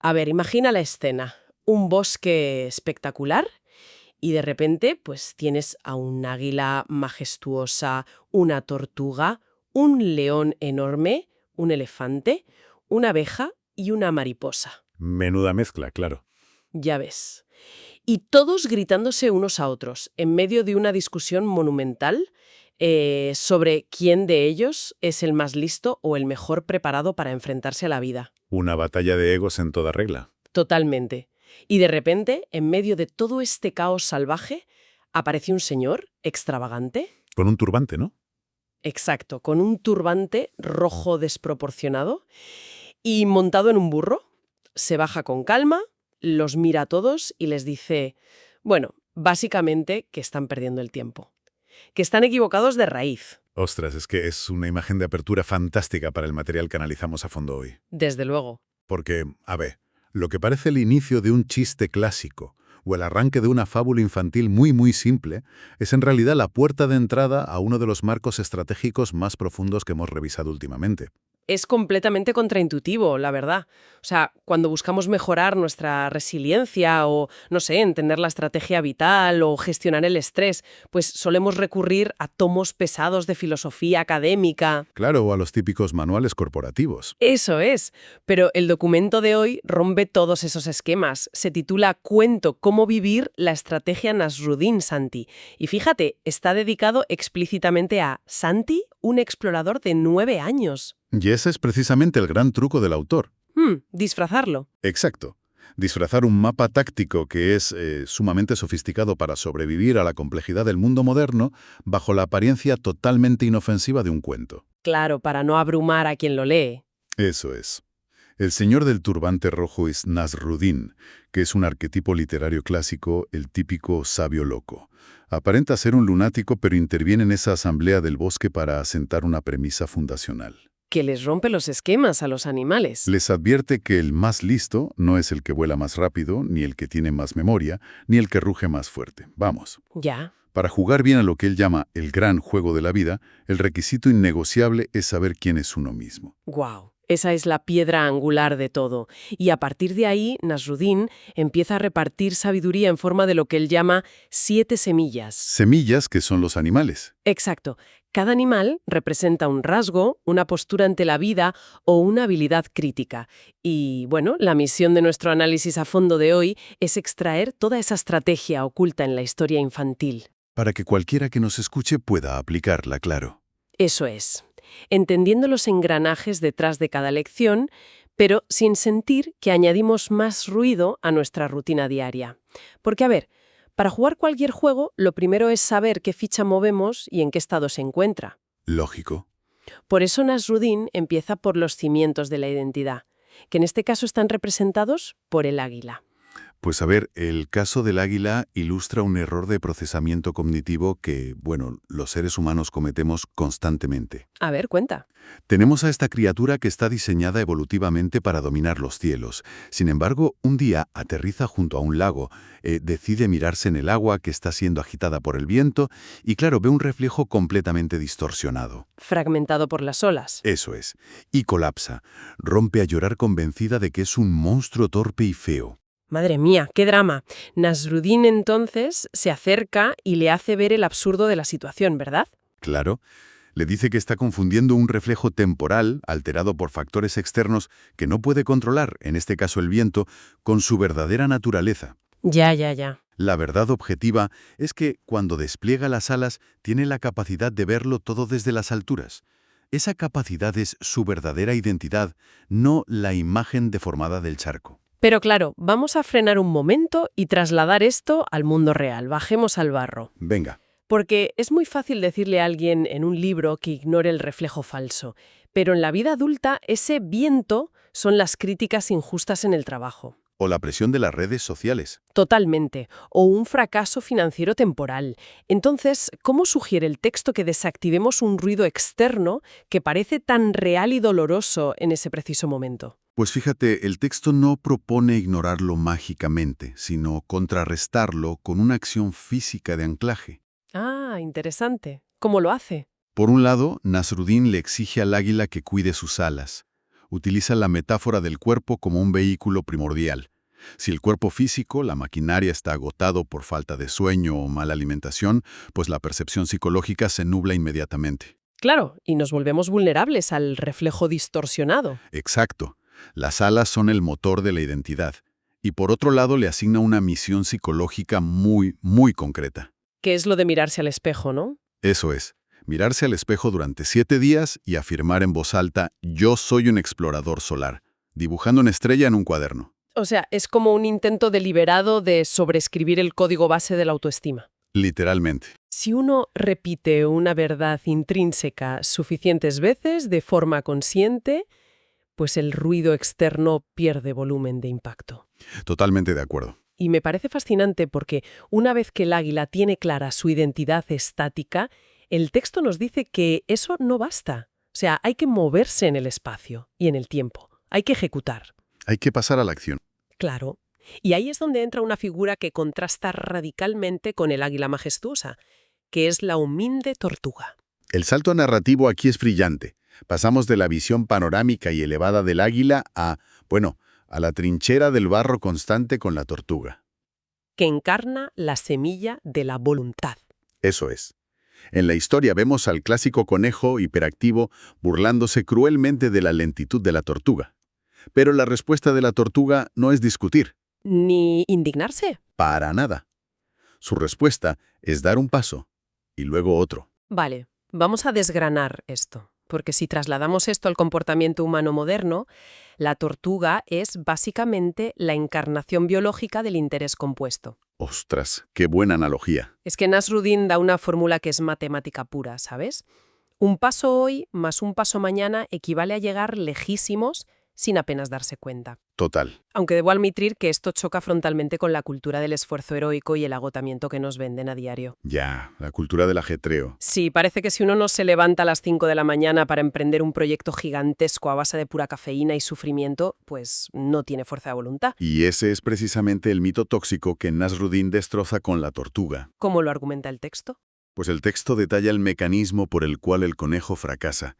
A ver, imagina la escena. Un bosque espectacular y de repente pues tienes a un águila majestuosa, una tortuga, un león enorme, un elefante, una abeja y una mariposa. Menuda mezcla, claro. Ya ves. Y todos gritándose unos a otros, en medio de una discusión monumental sobre quién de ellos es el más listo o el mejor preparado para enfrentarse a la vida. Una batalla de egos en toda regla. Totalmente. Y de repente, en medio de todo este caos salvaje, aparece un señor extravagante. Con un turbante, ¿no? Exacto, con un turbante rojo desproporcionado y montado en un burro. Se baja con calma, los mira a todos y les dice, bueno, básicamente que están perdiendo el tiempo, que están equivocados de raíz. Ostras, es que es una imagen de apertura fantástica para el material que analizamos a fondo hoy. Desde luego. Porque, a ver, lo que parece el inicio de un chiste clásico o el arranque de una fábula infantil muy simple es en realidad la puerta de entrada a uno de los marcos estratégicos más profundos que hemos revisado últimamente. Es completamente contraintuitivo, la verdad. O sea, cuando buscamos mejorar nuestra resiliencia o, no sé, entender la estrategia vital o gestionar el estrés, pues solemos recurrir a tomos pesados de filosofía académica. Claro, o a los típicos manuales corporativos. Eso es. Pero el documento de hoy rompe todos esos esquemas. Se titula Cuento cómo vivir la estrategia Nasruddin Santi. Y fíjate, está dedicado explícitamente a Santi, un explorador de 9 años. Y ese es precisamente el gran truco del autor. Disfrazarlo. Exacto. Disfrazar un mapa táctico que es sumamente sofisticado para sobrevivir a la complejidad del mundo moderno bajo la apariencia totalmente inofensiva de un cuento. Claro, para no abrumar a quien lo lee. Eso es. El señor del turbante rojo es Nasruddin, que es un arquetipo literario clásico, el típico sabio loco. Aparenta ser un lunático, pero interviene en esa asamblea del bosque para asentar una premisa fundacional. Que les rompe los esquemas a los animales. Les advierte que el más listo no es el que vuela más rápido, ni el que tiene más memoria, ni el que ruge más fuerte. Vamos. Ya. Para jugar bien a lo que él llama el gran juego de la vida, el requisito innegociable es saber quién es uno mismo. Guau. Esa es la piedra angular de todo. Y a partir de ahí, Nasruddin empieza a repartir sabiduría en forma de lo que él llama 7 semillas. Semillas que son los animales. Exacto. Cada animal representa un rasgo, una postura ante la vida o una habilidad crítica. Y, bueno, la misión de nuestro análisis a fondo de hoy es extraer toda esa estrategia oculta en la historia infantil. Para que cualquiera que nos escuche pueda aplicarla, claro. Eso es. Entendiendo los engranajes detrás de cada lección, pero sin sentir que añadimos más ruido a nuestra rutina diaria. Porque, a ver, para jugar cualquier juego, lo primero es saber qué ficha movemos y en qué estado se encuentra. Lógico. Por eso Nasruddin empieza por los cimientos de la identidad, que en este caso están representados por el águila. Pues a ver, el caso del águila ilustra un error de procesamiento cognitivo que, bueno, los seres humanos cometemos constantemente. A ver, cuenta. Tenemos a esta criatura que está diseñada evolutivamente para dominar los cielos. Sin embargo, un día aterriza junto a un lago, decide mirarse en el agua que está siendo agitada por el viento y, claro, ve un reflejo completamente distorsionado. Fragmentado por las olas. Eso es. Y colapsa. Rompe a llorar convencida de que es un monstruo torpe y feo. Madre mía, qué drama. Nasruddin entonces se acerca y le hace ver el absurdo de la situación, ¿verdad? Claro. Le dice que está confundiendo un reflejo temporal, alterado por factores externos que no puede controlar, en este caso el viento, con su verdadera naturaleza. Ya. La verdad objetiva es que, cuando despliega las alas, tiene la capacidad de verlo todo desde las alturas. Esa capacidad es su verdadera identidad, no la imagen deformada del charco. Pero claro, vamos a frenar un momento y trasladar esto al mundo real. Bajemos al barro. Venga. Porque es muy fácil decirle a alguien en un libro que ignore el reflejo falso, pero en la vida adulta ese viento son las críticas injustas en el trabajo. O la presión de las redes sociales. Totalmente. O un fracaso financiero temporal. Entonces, ¿cómo sugiere el texto que desactivemos un ruido externo que parece tan real y doloroso en ese preciso momento? Pues fíjate, el texto no propone ignorarlo mágicamente, sino contrarrestarlo con una acción física de anclaje. Ah, interesante. ¿Cómo lo hace? Por un lado, Nasruddin le exige al águila que cuide sus alas. Utiliza la metáfora del cuerpo como un vehículo primordial. Si el cuerpo físico, la maquinaria, está agotado por falta de sueño o mala alimentación, pues la percepción psicológica se nubla inmediatamente. Claro, y nos volvemos vulnerables al reflejo distorsionado. Exacto. Las alas son el motor de la identidad. Y por otro lado le asigna una misión psicológica muy, muy concreta. Que es lo de mirarse al espejo, ¿no? Eso es, mirarse al espejo durante 7 días y afirmar en voz alta, yo soy un explorador solar, dibujando una estrella en un cuaderno. O sea, es como un intento deliberado de sobreescribir el código base de la autoestima. Literalmente. Si uno repite una verdad intrínseca suficientes veces de forma consciente, pues el ruido externo pierde volumen de impacto. Totalmente de acuerdo. Y me parece fascinante porque una vez que el águila tiene clara su identidad estática, el texto nos dice que eso no basta. O sea, hay que moverse en el espacio y en el tiempo. Hay que ejecutar. Hay que pasar a la acción. Claro. Y ahí es donde entra una figura que contrasta radicalmente con el águila majestuosa, que es la humilde tortuga. El salto narrativo aquí es brillante. Pasamos de la visión panorámica y elevada del águila a la trinchera del barro constante con la tortuga. Que encarna la semilla de la voluntad. Eso es. En la historia vemos al clásico conejo hiperactivo burlándose cruelmente de la lentitud de la tortuga. Pero la respuesta de la tortuga no es discutir. Ni indignarse. Para nada. Su respuesta es dar un paso y luego otro. Vale, vamos a desgranar esto, porque si trasladamos esto al comportamiento humano moderno, la tortuga es básicamente la encarnación biológica del interés compuesto. ¡Ostras! ¡Qué buena analogía! Es que Nasruddin da una fórmula que es matemática pura, ¿sabes? Un paso hoy más un paso mañana equivale a llegar lejísimos sin apenas darse cuenta. Total. Aunque debo admitir que esto choca frontalmente con la cultura del esfuerzo heroico y el agotamiento que nos venden a diario. Ya, la cultura del ajetreo. Sí, parece que si uno no se levanta a las 5 de la mañana para emprender un proyecto gigantesco a base de pura cafeína y sufrimiento, pues no tiene fuerza de voluntad. Y ese es precisamente el mito tóxico que Nasruddin destroza con la tortuga. ¿Cómo lo argumenta el texto? Pues el texto detalla el mecanismo por el cual el conejo fracasa.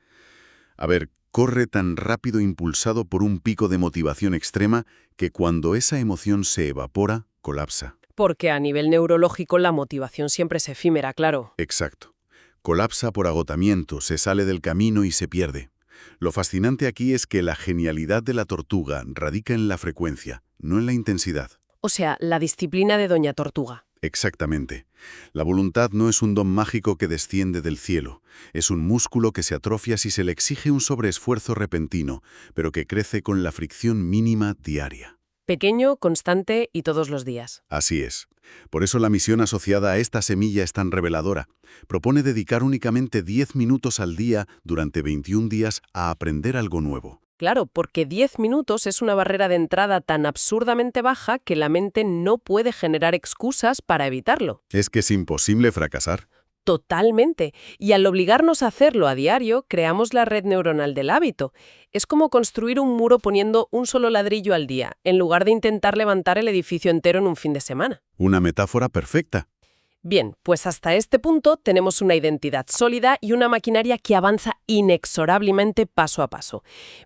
A ver, corre tan rápido impulsado por un pico de motivación extrema que cuando esa emoción se evapora, colapsa. Porque a nivel neurológico la motivación siempre es efímera, claro. Exacto. Colapsa por agotamiento, se sale del camino y se pierde. Lo fascinante aquí es que la genialidad de la tortuga radica en la frecuencia, no en la intensidad. O sea, la disciplina de Doña Tortuga. Exactamente. La voluntad no es un don mágico que desciende del cielo. Es un músculo que se atrofia si se le exige un sobreesfuerzo repentino, pero que crece con la fricción mínima diaria. Pequeño, constante y todos los días. Así es. Por eso la misión asociada a esta semilla es tan reveladora. Propone dedicar únicamente 10 minutos al día durante 21 días a aprender algo nuevo. Claro, porque 10 minutos es una barrera de entrada tan absurdamente baja que la mente no puede generar excusas para evitarlo. Es que es imposible fracasar. Totalmente. Y al obligarnos a hacerlo a diario, creamos la red neuronal del hábito. Es como construir un muro poniendo un solo ladrillo al día, en lugar de intentar levantar el edificio entero en un fin de semana. Una metáfora perfecta. Bien, pues hasta este punto tenemos una identidad sólida y una maquinaria que avanza inexorablemente paso a paso.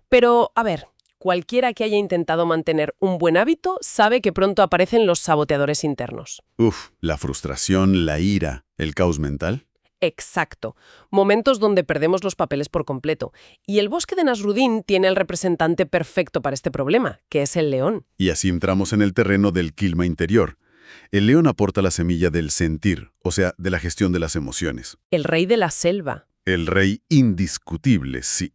Pero, a ver, cualquiera que haya intentado mantener un buen hábito sabe que pronto aparecen los saboteadores internos. La frustración, la ira, el caos mental. Exacto. Momentos donde perdemos los papeles por completo. Y el bosque de Nasruddin tiene el representante perfecto para este problema, que es el león. Y así entramos en el terreno del quilma interior. El león aporta la semilla del sentir, o sea, de la gestión de las emociones. El rey de la selva. El rey indiscutible, sí.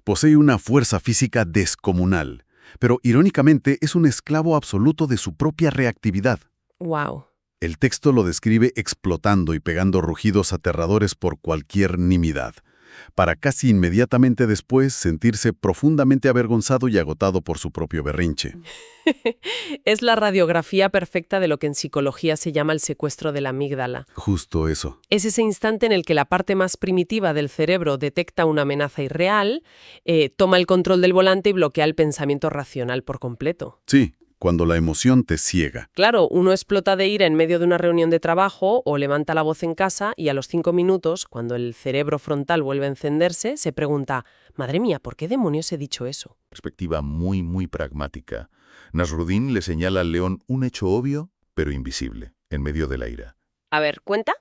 Posee una fuerza física descomunal, pero irónicamente es un esclavo absoluto de su propia reactividad. Wow. El texto lo describe explotando y pegando rugidos aterradores por cualquier nimidad, para casi inmediatamente después sentirse profundamente avergonzado y agotado por su propio berrinche. Es la radiografía perfecta de lo que en psicología se llama el secuestro de la amígdala. Justo eso. Es ese instante en el que la parte más primitiva del cerebro detecta una amenaza irreal, toma el control del volante y bloquea el pensamiento racional por completo. Sí, cuando la emoción te ciega. Claro, uno explota de ira en medio de una reunión de trabajo o levanta la voz en casa y a los 5 minutos, cuando el cerebro frontal vuelve a encenderse, se pregunta, madre mía, ¿por qué demonios he dicho eso? Perspectiva muy pragmática. Nasruddin le señala al león un hecho obvio, pero invisible, en medio de la ira. A ver, ¿cuenta?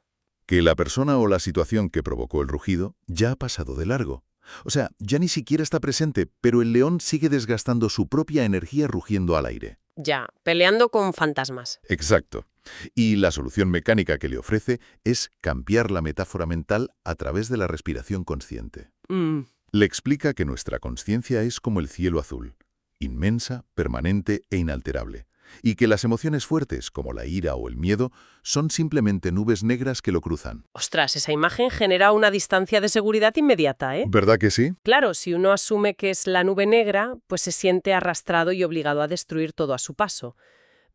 Que la persona o la situación que provocó el rugido ya ha pasado de largo. O sea, ya ni siquiera está presente, pero el león sigue desgastando su propia energía rugiendo al aire. Ya, peleando con fantasmas. Exacto. Y la solución mecánica que le ofrece es cambiar la metáfora mental a través de la respiración consciente. Le explica que nuestra consciencia es como el cielo azul, inmensa, permanente e inalterable, y que las emociones fuertes, como la ira o el miedo, son simplemente nubes negras que lo cruzan. Ostras, esa imagen genera una distancia de seguridad inmediata, ¿eh? ¿Verdad que sí? Claro, si uno asume que es la nube negra, pues se siente arrastrado y obligado a destruir todo a su paso.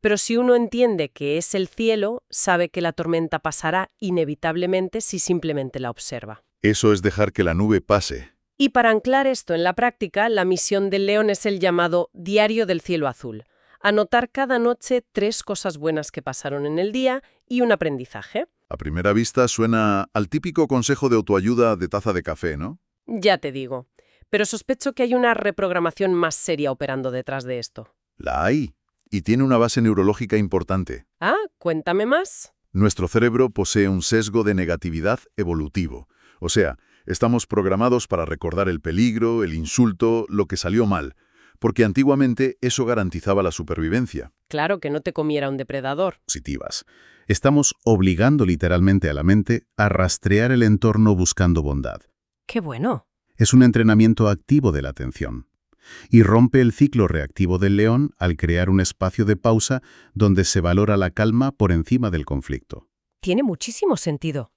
Pero si uno entiende que es el cielo, sabe que la tormenta pasará inevitablemente si simplemente la observa. Eso es dejar que la nube pase. Y para anclar esto en la práctica, la misión del león es el llamado Diario del Cielo Azul. Anotar cada noche 3 cosas buenas que pasaron en el día y un aprendizaje. A primera vista suena al típico consejo de autoayuda de taza de café, ¿no? Ya te digo. Pero sospecho que hay una reprogramación más seria operando detrás de esto. La hay, y tiene una base neurológica importante. Ah, cuéntame más. Nuestro cerebro posee un sesgo de negatividad evolutivo. O sea, estamos programados para recordar el peligro, el insulto, lo que salió mal, porque antiguamente eso garantizaba la supervivencia. Claro, que no te comiera un depredador. Positivas. Estamos obligando literalmente a la mente a rastrear el entorno buscando bondad. ¡Qué bueno! Es un entrenamiento activo de la atención. Y rompe el ciclo reactivo del león al crear un espacio de pausa donde se valora la calma por encima del conflicto. Tiene muchísimo sentido.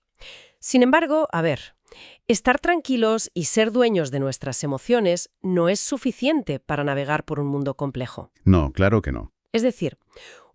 Sin embargo, a ver, estar tranquilos y ser dueños de nuestras emociones no es suficiente para navegar por un mundo complejo. No, claro que no. Es decir,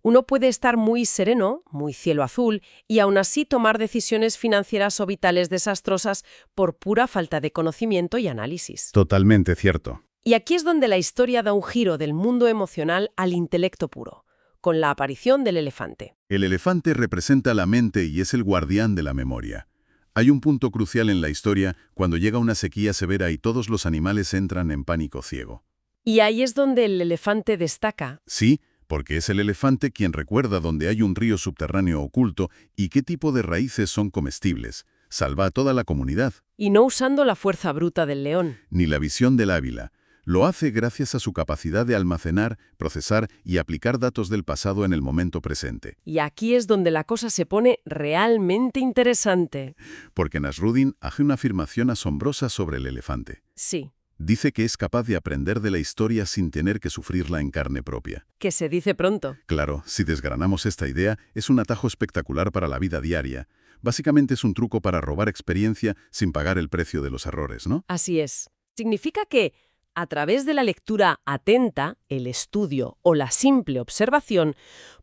uno puede estar muy sereno, muy cielo azul, y aún así tomar decisiones financieras o vitales desastrosas por pura falta de conocimiento y análisis. Totalmente cierto. Y aquí es donde la historia da un giro del mundo emocional al intelecto puro, con la aparición del elefante. El elefante representa la mente y es el guardián de la memoria. Hay un punto crucial en la historia cuando llega una sequía severa y todos los animales entran en pánico ciego. Y ahí es donde el elefante destaca. Sí, porque es el elefante quien recuerda dónde hay un río subterráneo oculto y qué tipo de raíces son comestibles. Salva a toda la comunidad. Y no usando la fuerza bruta del león. Ni la visión del águila. Lo hace gracias a su capacidad de almacenar, procesar y aplicar datos del pasado en el momento presente. Y aquí es donde la cosa se pone realmente interesante. Porque Nasruddin hace una afirmación asombrosa sobre el elefante. Sí. Dice que es capaz de aprender de la historia sin tener que sufrirla en carne propia. Que se dice pronto. Claro, si desgranamos esta idea, es un atajo espectacular para la vida diaria. Básicamente es un truco para robar experiencia sin pagar el precio de los errores, ¿no? Así es. Significa que, a través de la lectura atenta, el estudio o la simple observación,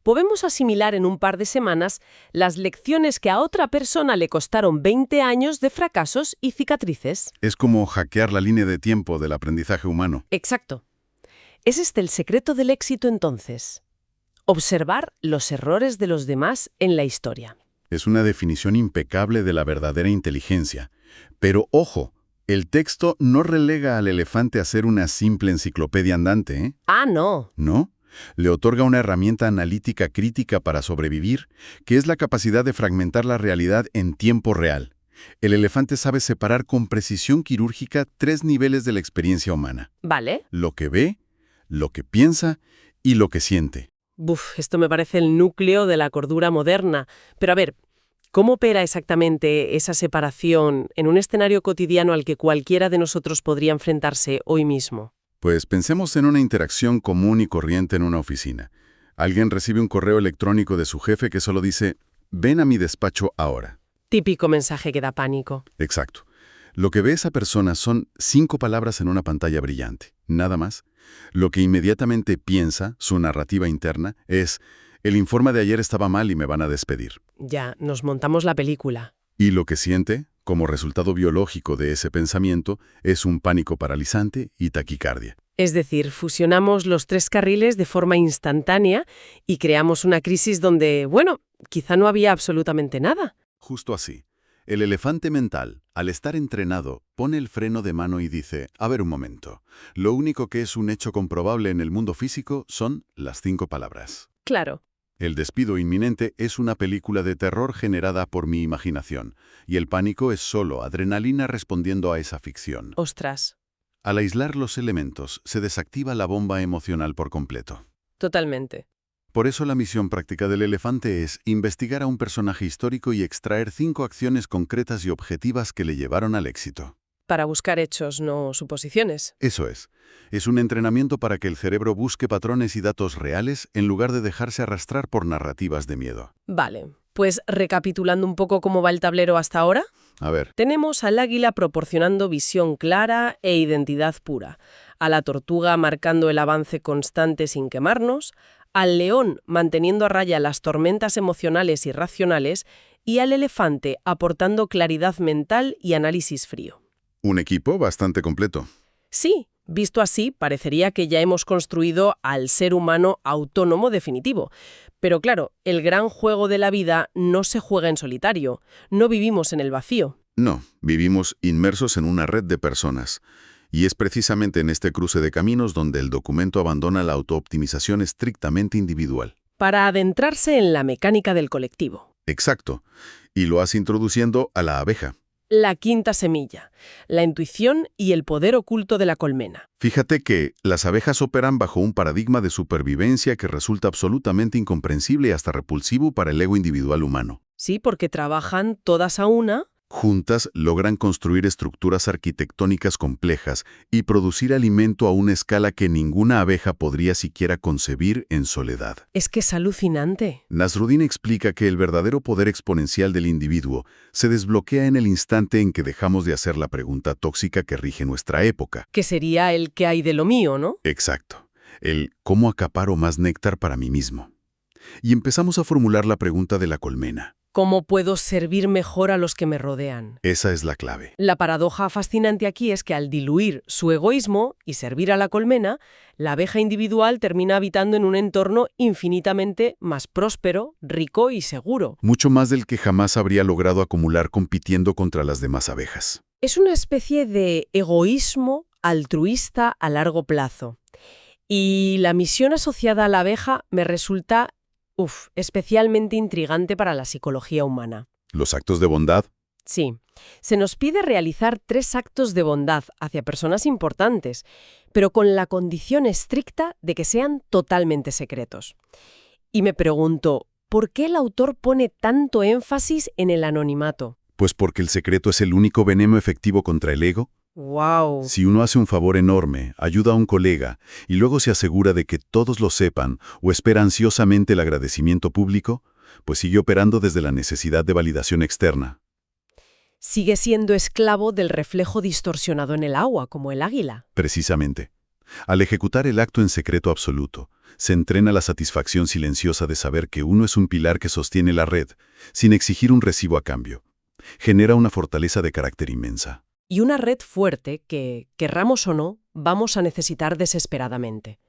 podemos asimilar en un par de semanas las lecciones que a otra persona le costaron 20 años de fracasos y cicatrices. Es como hackear la línea de tiempo del aprendizaje humano. Exacto. ¿Es este el secreto del éxito entonces? Observar los errores de los demás en la historia. Es una definición impecable de la verdadera inteligencia. Pero ojo, el texto no relega al elefante a ser una simple enciclopedia andante, ¿eh? Ah, no. ¿No? Le otorga una herramienta analítica crítica para sobrevivir, que es la capacidad de fragmentar la realidad en tiempo real. El elefante sabe separar con precisión quirúrgica 3 niveles de la experiencia humana. Vale. Lo que ve, lo que piensa y lo que siente. Esto me parece el núcleo de la cordura moderna. Pero a ver, ¿cómo opera exactamente esa separación en un escenario cotidiano al que cualquiera de nosotros podría enfrentarse hoy mismo? Pues pensemos en una interacción común y corriente en una oficina. Alguien recibe un correo electrónico de su jefe que solo dice, ven a mi despacho ahora. Típico mensaje que da pánico. Exacto. Lo que ve esa persona son 5 palabras en una pantalla brillante, nada más. Lo que inmediatamente piensa, su narrativa interna, es, el informe de ayer estaba mal y me van a despedir. Ya, nos montamos la película. Y lo que siente, como resultado biológico de ese pensamiento, es un pánico paralizante y taquicardia. Es decir, fusionamos los tres carriles de forma instantánea y creamos una crisis donde, bueno, quizá no había absolutamente nada. Justo así. El elefante mental, al estar entrenado, pone el freno de mano y dice, a ver un momento, lo único que es un hecho comprobable en el mundo físico son las 5 palabras. Claro. El despido inminente es una película de terror generada por mi imaginación, y el pánico es solo adrenalina respondiendo a esa ficción. Ostras. Al aislar los elementos, se desactiva la bomba emocional por completo. Totalmente. Por eso la misión práctica del elefante es investigar a un personaje histórico y extraer 5 acciones concretas y objetivas que le llevaron al éxito. Para buscar hechos, no suposiciones. Eso es. Es un entrenamiento para que el cerebro busque patrones y datos reales en lugar de dejarse arrastrar por narrativas de miedo. Vale, pues recapitulando un poco cómo va el tablero hasta ahora, A ver, tenemos al águila proporcionando visión clara e identidad pura, a la tortuga marcando el avance constante sin quemarnos, al león manteniendo a raya las tormentas emocionales y racionales y al elefante aportando claridad mental y análisis frío. un equipo bastante completo. Sí, visto así, parecería que ya hemos construido al ser humano autónomo definitivo. Pero claro, el gran juego de la vida no se juega en solitario, no vivimos en el vacío. No, vivimos inmersos en una red de personas. Y es precisamente en este cruce de caminos donde el documento abandona la autooptimización estrictamente individual. Para adentrarse en la mecánica del colectivo. Exacto. Y lo hace introduciendo a la abeja. La quinta semilla, la intuición y el poder oculto de la colmena. Fíjate que las abejas operan bajo un paradigma de supervivencia que resulta absolutamente incomprensible y hasta repulsivo para el ego individual humano. Sí, porque trabajan todas a una. Juntas logran construir estructuras arquitectónicas complejas y producir alimento a una escala que ninguna abeja podría siquiera concebir en soledad. Es que es alucinante. Nasruddin explica que el verdadero poder exponencial del individuo se desbloquea en el instante en que dejamos de hacer la pregunta tóxica que rige nuestra época. Que sería el que hay de lo mío, ¿no? Exacto. El ¿cómo acaparo más néctar para mí mismo? Y empezamos a formular la pregunta de la colmena. ¿Cómo puedo servir mejor a los que me rodean? Esa es la clave. La paradoja fascinante aquí es que al diluir su egoísmo y servir a la colmena, la abeja individual termina habitando en un entorno infinitamente más próspero, rico y seguro. Mucho más del que jamás habría logrado acumular compitiendo contra las demás abejas. Es una especie de egoísmo altruista a largo plazo. Y la misión asociada a la abeja me resulta, especialmente intrigante para la psicología humana. ¿Los actos de bondad? Sí, se nos pide realizar 3 actos de bondad hacia personas importantes, pero con la condición estricta de que sean totalmente secretos. Y me pregunto, ¿por qué el autor pone tanto énfasis en el anonimato? Pues porque el secreto es el único veneno efectivo contra el ego. ¡Wow! Si uno hace un favor enorme, ayuda a un colega, y luego se asegura de que todos lo sepan o espera ansiosamente el agradecimiento público, pues sigue operando desde la necesidad de validación externa. Sigue siendo esclavo del reflejo distorsionado en el agua, como el águila. Precisamente. Al ejecutar el acto en secreto absoluto, se entrena la satisfacción silenciosa de saber que uno es un pilar que sostiene la red, sin exigir un recibo a cambio. Genera una fortaleza de carácter inmensa. Y una red fuerte que, querramos o no, vamos a necesitar desesperadamente.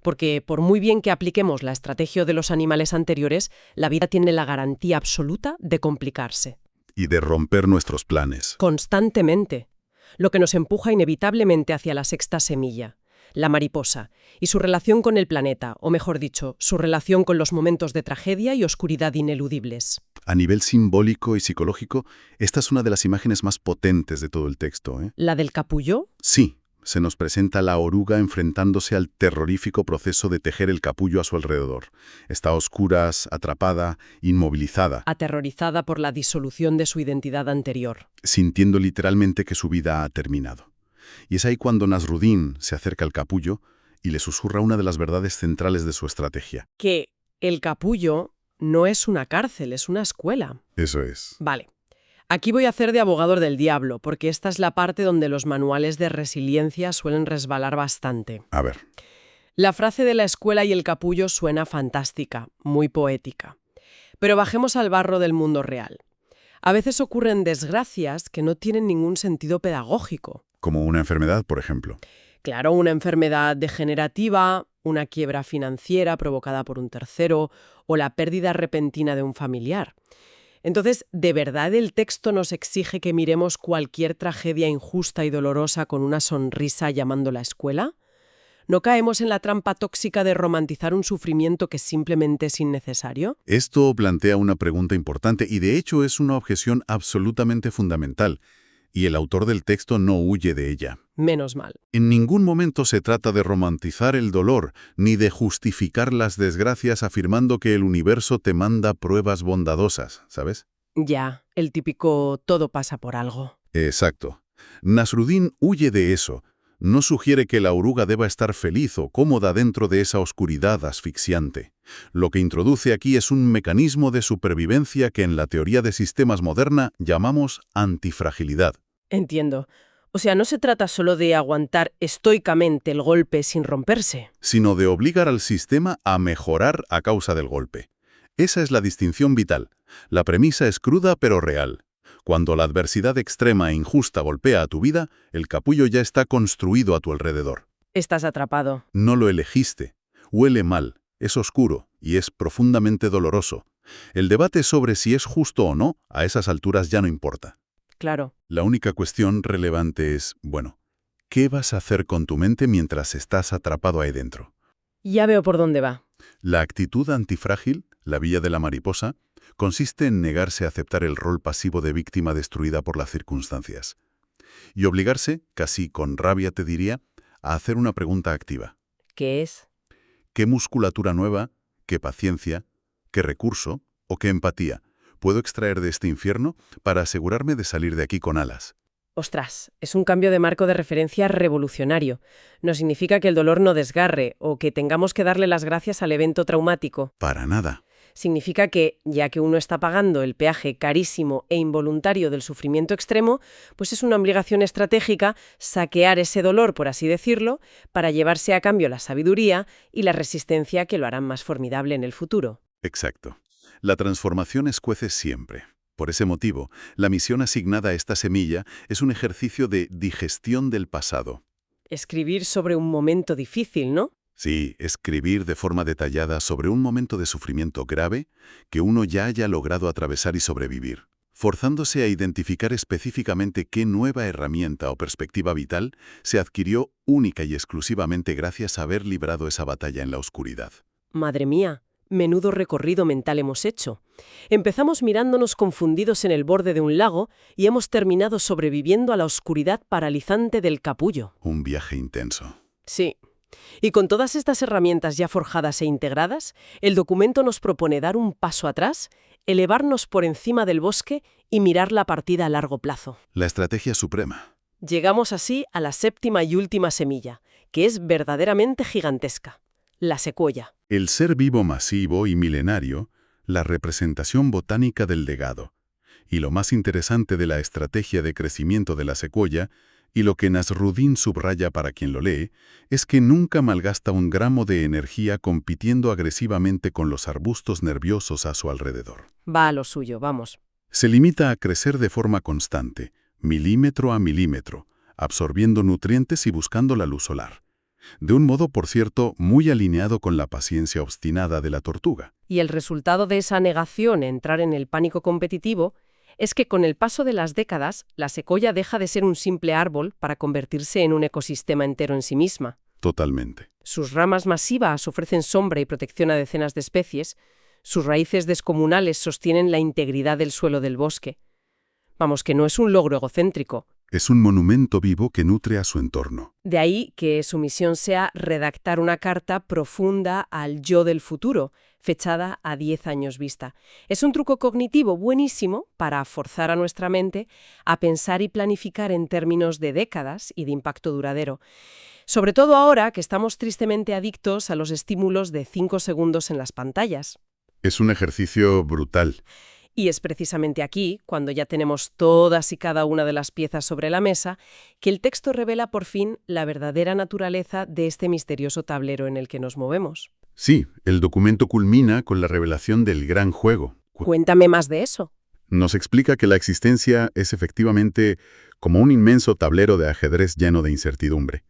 Porque por muy bien que apliquemos la estrategia de los animales anteriores, la vida tiene la garantía absoluta de complicarse. Y de romper nuestros planes. Constantemente. Lo que nos empuja inevitablemente hacia la sexta semilla, la mariposa, y su relación con el planeta, o mejor dicho, su relación con los momentos de tragedia y oscuridad ineludibles. A nivel simbólico y psicológico, esta es una de las imágenes más potentes de todo el texto, ¿eh? ¿La del capullo? Sí, se nos presenta la oruga enfrentándose al terrorífico proceso de tejer el capullo a su alrededor. Está a oscuras, atrapada, inmovilizada, Aterrorizada por la disolución de su identidad anterior. sintiendo literalmente que su vida ha terminado. Y es ahí cuando Nasruddin se acerca al capullo y le susurra una de las verdades centrales de su estrategia. Que el capullo no es una cárcel, es una escuela. Eso es. Vale. Aquí voy a hacer de abogado del diablo, porque esta es la parte donde los manuales de resiliencia suelen resbalar bastante. A ver, La frase de la escuela y el capullo suena fantástica, muy poética. Pero bajemos al barro del mundo real. A veces ocurren desgracias que no tienen ningún sentido pedagógico. como una enfermedad, por ejemplo. Claro, una enfermedad degenerativa, una quiebra financiera provocada por un tercero o la pérdida repentina de un familiar. Entonces, ¿de verdad el texto nos exige que miremos cualquier tragedia injusta y dolorosa con una sonrisa llamándola escuela? ¿No caemos en la trampa tóxica de romantizar un sufrimiento que simplemente es innecesario? Esto plantea una pregunta importante y de hecho es una objeción absolutamente fundamental, y el autor del texto no huye de ella. Menos mal. En ningún momento se trata de romantizar el dolor, ni de justificar las desgracias afirmando que el universo te manda pruebas bondadosas, ¿sabes? Ya, el típico todo pasa por algo. Exacto. Nasruddin huye de eso. No sugiere que la oruga deba estar feliz o cómoda dentro de esa oscuridad asfixiante. Lo que introduce aquí es un mecanismo de supervivencia que en la teoría de sistemas moderna llamamos antifragilidad. Entiendo. O sea, no se trata solo de aguantar estoicamente el golpe sin romperse. Sino de obligar al sistema a mejorar a causa del golpe. Esa es la distinción vital. La premisa es cruda pero real. Cuando la adversidad extrema e injusta golpea a tu vida, el capullo ya está construido a tu alrededor. Estás atrapado. No lo elegiste. Huele mal, es oscuro y es profundamente doloroso. El debate sobre si es justo o no, a esas alturas ya no importa. Claro. La única cuestión relevante es, bueno, ¿qué vas a hacer con tu mente mientras estás atrapado ahí dentro? Ya veo por dónde va. La actitud antifrágil, la vía de la mariposa, consiste en negarse a aceptar el rol pasivo de víctima destruida por las circunstancias. Y obligarse, casi con rabia te diría, a hacer una pregunta activa. ¿Qué es? ¿Qué musculatura nueva, qué paciencia, qué recurso o qué empatía puedo extraer de este infierno para asegurarme de salir de aquí con alas? Ostras, es un cambio de marco de referencia revolucionario. No significa que el dolor no desgarre o que tengamos que darle las gracias al evento traumático. Para nada. Significa que, ya que uno está pagando el peaje carísimo e involuntario del sufrimiento extremo, pues es una obligación estratégica saquear ese dolor, por así decirlo, para llevarse a cambio la sabiduría y la resistencia que lo harán más formidable en el futuro. Exacto. La transformación escuece siempre. Por ese motivo, la misión asignada a esta semilla es un ejercicio de digestión del pasado. Escribir sobre un momento difícil, ¿no? Sí, escribir de forma detallada sobre un momento de sufrimiento grave que uno ya haya logrado atravesar y sobrevivir, forzándose a identificar específicamente qué nueva herramienta o perspectiva vital se adquirió única y exclusivamente gracias a haber librado esa batalla en la oscuridad. Madre mía, menudo recorrido mental hemos hecho. Empezamos mirándonos confundidos en el borde de un lago y hemos terminado sobreviviendo a la oscuridad paralizante del capullo. Un viaje intenso. Sí. Y con todas estas herramientas ya forjadas e integradas, el documento nos propone dar un paso atrás, elevarnos por encima del bosque y mirar la partida a largo plazo. La estrategia suprema. Llegamos así a la séptima y última semilla, que es verdaderamente gigantesca: la secuoya. El ser vivo masivo y milenario, la representación botánica del legado. Y lo más interesante de la estrategia de crecimiento de la secuoya, y lo que Nasruddin subraya para quien lo lee, es que nunca malgasta un gramo de energía compitiendo agresivamente con los arbustos nerviosos a su alrededor. Va a lo suyo, vamos. Se limita a crecer de forma constante, milímetro a milímetro, absorbiendo nutrientes y buscando la luz solar. De un modo, por cierto, muy alineado con la paciencia obstinada de la tortuga. Y el resultado de esa negación a entrar en el pánico competitivo es que con el paso de las décadas, la secuoya deja de ser un simple árbol para convertirse en un ecosistema entero en sí misma. Totalmente. Sus ramas masivas ofrecen sombra y protección a decenas de especies, sus raíces descomunales sostienen la integridad del suelo del bosque. Vamos, que no es un logro egocéntrico. Es un monumento vivo que nutre a su entorno. De ahí que su misión sea redactar una carta profunda al yo del futuro, fechada a 10 años vista. Es un truco cognitivo buenísimo para forzar a nuestra mente a pensar y planificar en términos de décadas y de impacto duradero. Sobre todo ahora que estamos tristemente adictos a los estímulos de 5 segundos en las pantallas. Es un ejercicio brutal. Y es precisamente aquí, cuando ya tenemos todas y cada una de las piezas sobre la mesa, que el texto revela por fin la verdadera naturaleza de este misterioso tablero en el que nos movemos. Sí, el documento culmina con la revelación del gran juego. Cuéntame más de eso. Nos explica que la existencia es efectivamente como un inmenso tablero de ajedrez lleno de incertidumbre.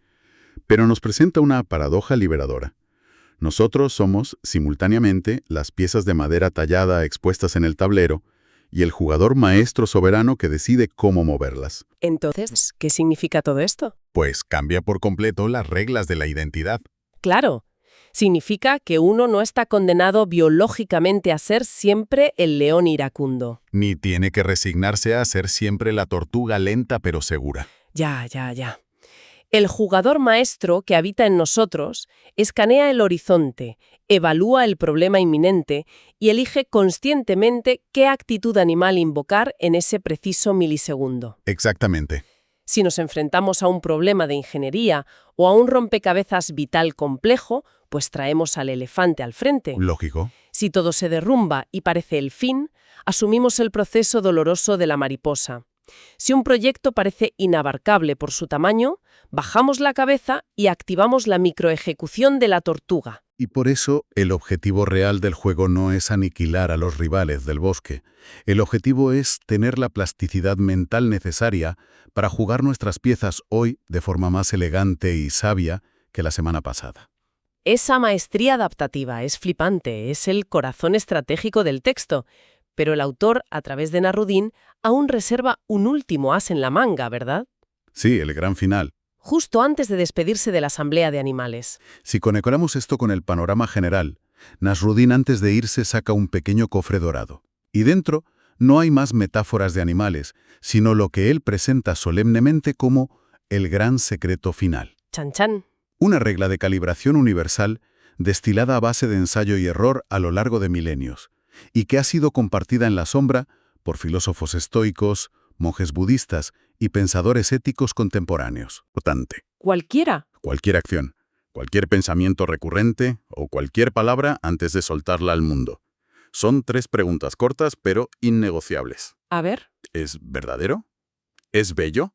pero nos presenta una paradoja liberadora. Nosotros somos, simultáneamente, las piezas de madera tallada expuestas en el tablero y el jugador maestro soberano que decide cómo moverlas. Entonces, ¿qué significa todo esto? Pues cambia por completo las reglas de la identidad. Claro, significa que uno no está condenado biológicamente a ser siempre el león iracundo. Ni tiene que resignarse a ser siempre la tortuga lenta pero segura. Ya. El jugador maestro que habita en nosotros escanea el horizonte, evalúa el problema inminente y elige conscientemente qué actitud animal invocar en ese preciso milisegundo. Exactamente. Si nos enfrentamos a un problema de ingeniería o a un rompecabezas vital complejo, pues traemos al elefante al frente. Lógico. Si todo se derrumba y parece el fin, asumimos el proceso doloroso de la mariposa. Si un proyecto parece inabarcable por su tamaño, bajamos la cabeza y activamos la microejecución de la tortuga. Y por eso el objetivo real del juego no es aniquilar a los rivales del bosque. El objetivo es tener la plasticidad mental necesaria para jugar nuestras piezas hoy de forma más elegante y sabia que la semana pasada. Esa maestría adaptativa es flipante, es el corazón estratégico del texto. Pero el autor, a través de Nasruddin, aún reserva un último as en la manga, ¿verdad? Sí, el gran final. Justo antes de despedirse de la asamblea de animales. Si conectamos esto con el panorama general, Nasruddin antes de irse saca un pequeño cofre dorado. Y dentro no hay más metáforas de animales, sino lo que él presenta solemnemente como el gran secreto final. Chan chan. Una regla de calibración universal destilada a base de ensayo y error a lo largo de milenios, y que ha sido compartida en la sombra por filósofos estoicos, monjes budistas y pensadores éticos contemporáneos. Cualquiera. Cualquier acción, cualquier pensamiento recurrente o cualquier palabra antes de soltarla al mundo. Son 3 preguntas cortas pero innegociables. A ver. ¿Es verdadero? ¿Es bello?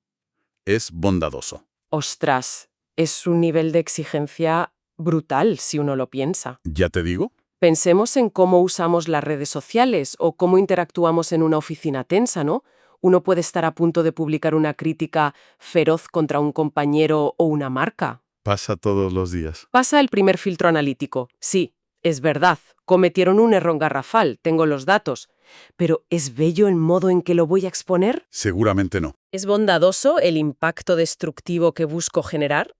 ¿Es bondadoso? Ostras, es un nivel de exigencia brutal si uno lo piensa. ¿Ya te digo? Pensemos en cómo usamos las redes sociales o cómo interactuamos en una oficina tensa, ¿no? Uno puede estar a punto de publicar una crítica feroz contra un compañero o una marca. Pasa todos los días. Pasa el primer filtro analítico. Sí, es verdad, cometieron un error garrafal, tengo los datos. Pero ¿es bello el modo en que lo voy a exponer? Seguramente no. ¿Es bondadoso el impacto destructivo que busco generar?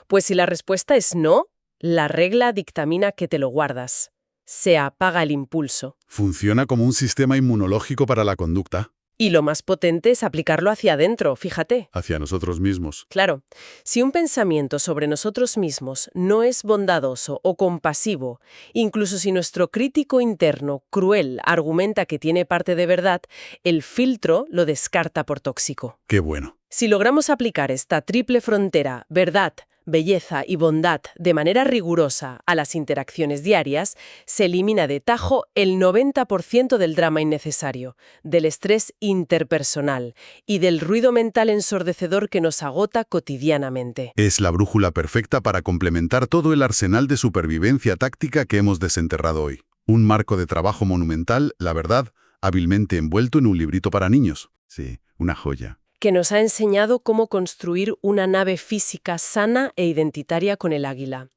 Pues si la respuesta es no, la regla dictamina que te lo guardas. Se apaga el impulso. Funciona como un sistema inmunológico para la conducta. Y lo más potente es aplicarlo hacia adentro, fíjate. Hacia nosotros mismos. Claro, si un pensamiento sobre nosotros mismos no es bondadoso o compasivo, incluso si nuestro crítico interno, cruel, argumenta que tiene parte de verdad, el filtro lo descarta por tóxico. Qué bueno. Si logramos aplicar esta triple frontera, verdad, belleza y bondad, de manera rigurosa a las interacciones diarias, se elimina de tajo el 90% del drama innecesario, del estrés interpersonal y del ruido mental ensordecedor que nos agota cotidianamente. Es la brújula perfecta para complementar todo el arsenal de supervivencia táctica que hemos desenterrado hoy. Un marco de trabajo monumental, la verdad, hábilmente envuelto en un librito para niños. Sí, una joya. Que nos ha enseñado cómo construir una nave física sana e identitaria con el águila,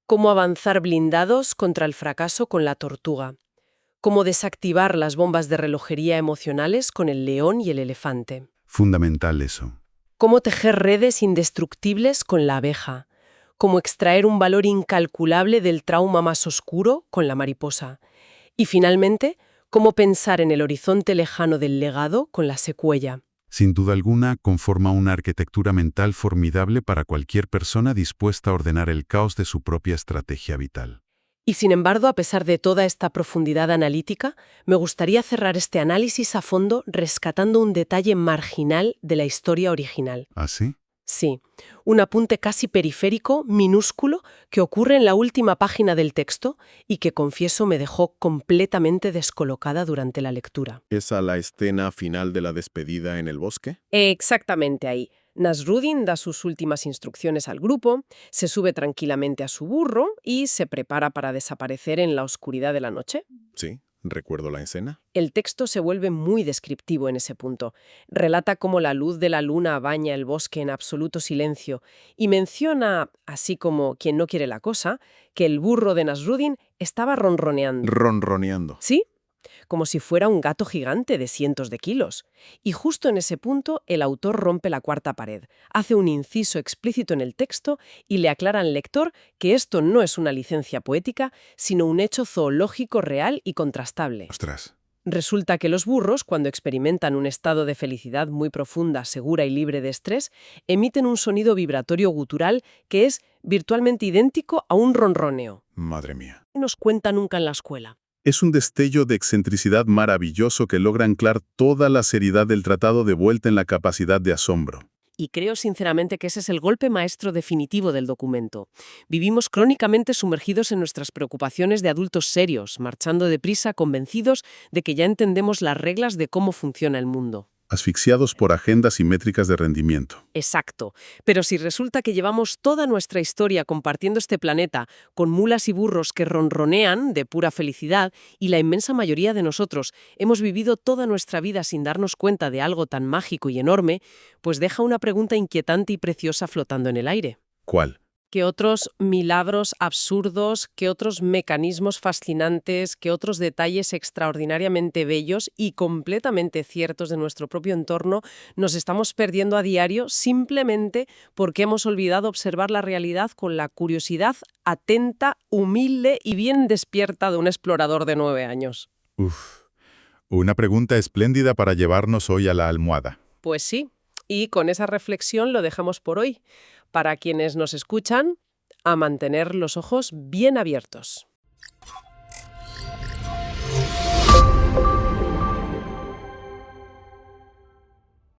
cómo avanzar blindados contra el fracaso con la tortuga, cómo desactivar las bombas de relojería emocionales con el león y el elefante. Fundamental eso. Cómo tejer redes indestructibles con la abeja, cómo extraer un valor incalculable del trauma más oscuro con la mariposa. Y finalmente, cómo pensar en el horizonte lejano del legado con la secuoya. Sin duda alguna, conforma una arquitectura mental formidable para cualquier persona dispuesta a ordenar el caos de su propia estrategia vital. Y sin embargo, a pesar de toda esta profundidad analítica, me gustaría cerrar este análisis a fondo rescatando un detalle marginal de la historia original. ¿Ah, sí? Sí, un apunte casi periférico, minúsculo, que ocurre en la última página del texto y que, confieso, me dejó completamente descolocada durante la lectura. ¿Es a la escena final de la despedida en el bosque? Exactamente ahí. Nasruddin da sus últimas instrucciones al grupo, se sube tranquilamente a su burro y se prepara para desaparecer en la oscuridad de la noche. Sí. ¿Recuerdo la escena? El texto se vuelve muy descriptivo en ese punto. Relata cómo la luz de la luna baña el bosque en absoluto silencio y menciona, así como quien no quiere la cosa, que el burro de Nasruddin estaba ronroneando. Ronroneando. ¿Sí? Como si fuera un gato gigante de cientos de kilos. Y justo en ese punto el autor rompe la cuarta pared, hace un inciso explícito en el texto y le aclara al lector que esto no es una licencia poética, sino un hecho zoológico real y contrastable. Ostras. Resulta que los burros, cuando experimentan un estado de felicidad muy profunda, segura y libre de estrés, emiten un sonido vibratorio gutural que es virtualmente idéntico a un ronroneo. Madre mía. No nos cuenta nunca en la escuela. Es un destello de excentricidad maravilloso que logra anclar toda la seriedad del tratado de vuelta en la capacidad de asombro. Y creo sinceramente que ese es el golpe maestro definitivo del documento. Vivimos crónicamente sumergidos en nuestras preocupaciones de adultos serios, marchando deprisa convencidos de que ya entendemos las reglas de cómo funciona el mundo. Asfixiados por agendas y métricas de rendimiento. Exacto. Pero si resulta que llevamos toda nuestra historia compartiendo este planeta con mulas y burros que ronronean de pura felicidad y la inmensa mayoría de nosotros hemos vivido toda nuestra vida sin darnos cuenta de algo tan mágico y enorme, pues deja una pregunta inquietante y preciosa flotando en el aire. ¿Cuál? ¿Qué otros milagros absurdos, qué otros mecanismos fascinantes, qué otros detalles extraordinariamente bellos y completamente ciertos de nuestro propio entorno nos estamos perdiendo a diario simplemente porque hemos olvidado observar la realidad con la curiosidad atenta, humilde y bien despierta de un explorador de 9 años? Una pregunta espléndida para llevarnos hoy a la almohada. Pues sí, y con esa reflexión lo dejamos por hoy. Para quienes nos escuchan, a mantener los ojos bien abiertos.